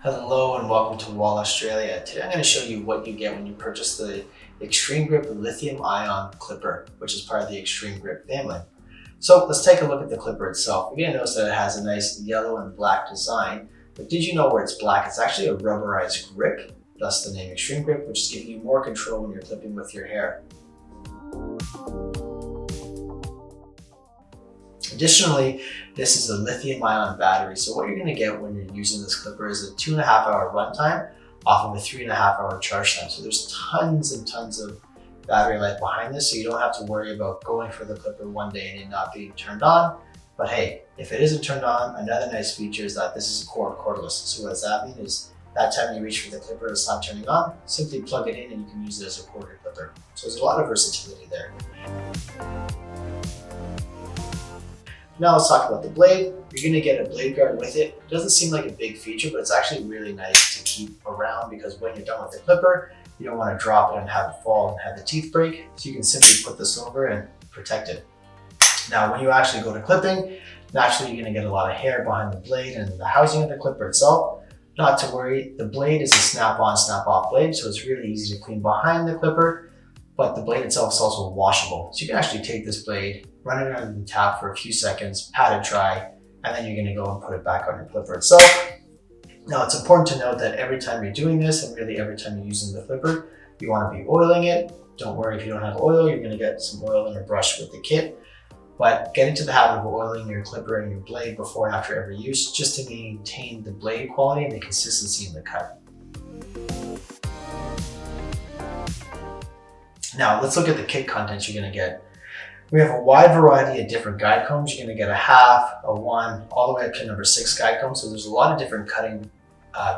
Hello and welcome to Wahl, Australia. Today I'm going to show you what you get when you purchase the Extreme Grip Lithium Ion Clipper, which is part of the Extreme Grip family. So let's take a look at the clipper itself. You're going to notice that it has a nice yellow and black design, but did you know where it's black? It's actually a rubberized grip, thus the name Extreme Grip, which is giving you more control when you're clipping with your hair. Additionally, this is a lithium ion battery. So what you're going to get when you're using this clipper is a 2.5-hour runtime off of a 3.5-hour charge time. So there's tons and tons of battery life behind this. So you don't have to worry about going for the clipper one day and it not being turned on. But hey, if it isn't turned on, another nice feature is that this is cordless. So what does that mean is that time you reach for the clipper, it's not turning on, simply plug it in and you can use it as a corded clipper. So there's a lot of versatility there. Now let's talk about the blade. You're going to get a blade guard with it. It doesn't seem like a big feature, but it's actually really nice to keep around because when you're done with the clipper, you don't want to drop it and have it fall and have the teeth break. So you can simply put this over and protect it. Now, when you actually go to clipping, naturally you're going to get a lot of hair behind the blade and the housing of the clipper itself. Not to worry, the blade is a snap-on, snap-off blade, so it's really easy to clean behind the clipper, but the blade itself is also washable. So you can actually take this blade, run it under the tap for a few seconds, pat it dry, and then you're going to go and put it back on your clipper itself. Now it's important to note that every time you're doing this, and really every time you're using the clipper, you want to be oiling it. Don't worry if you don't have oil, you're going to get some oil in your brush with the kit. But get into the habit of oiling your clipper and your blade before and after every use, just to maintain the blade quality and the consistency in the cut. Now let's look at the kit contents you're going to get. We have a wide variety of different guide combs. You're going to get a half, a 1, all the way up to number 6 guide comb. So there's a lot of different cutting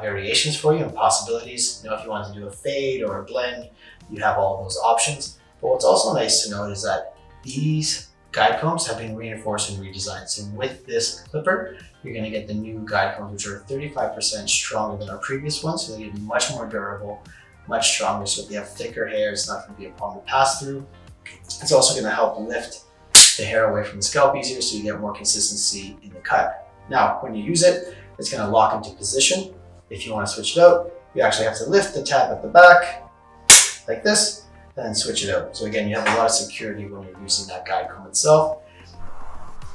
variations for you and possibilities. You know, if you want to do a fade or a blend, you have all of those options. But what's also nice to note is that these guide combs have been reinforced and redesigned. So with this clipper, you're going to get the new guide combs, which are 35% stronger than our previous ones. So they're going to be much more durable, much stronger. So if you have thicker hair, it's not going to be a problem to pass through. It's also going to help lift the hair away from the scalp easier so you get more consistency in the cut. Now, when you use it, it's going to lock into position. If you want to switch it out, you actually have to lift the tab at the back like this, and then switch it out. So again, you have a lot of security when you're using that guide comb itself.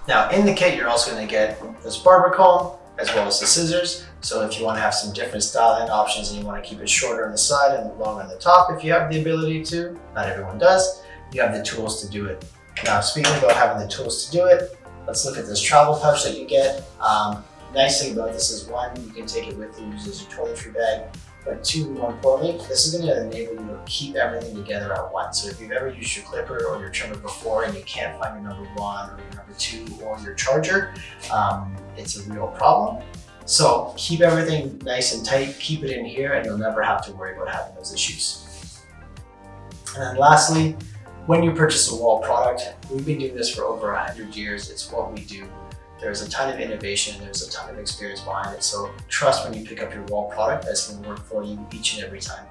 Now in the kit, you're also going to get this barber comb as well as the scissors. So if you want to have some different styling options and you want to keep it shorter on the side and long on the top, if you have the ability to, not everyone does, you have the tools to do it. Now, speaking about having the tools to do it, let's look at this travel pouch that you get. Nice thing about this is 1, you can take it with you, use it as your toiletry bag, but 2, more importantly, this is going to enable you to keep everything together at once. So if you've ever used your clipper or your trimmer before and you can't find your number 1 or your number 2 or your charger, it's a real problem. So keep everything nice and tight, keep it in here, and you'll never have to worry about having those issues. And then lastly, when you purchase a Wahl product, we've been doing this for over 100 years. It's what we do. There's a ton of innovation, there's a ton of experience behind it. So trust when you pick up your Wahl product, that's going to work for you each and every time.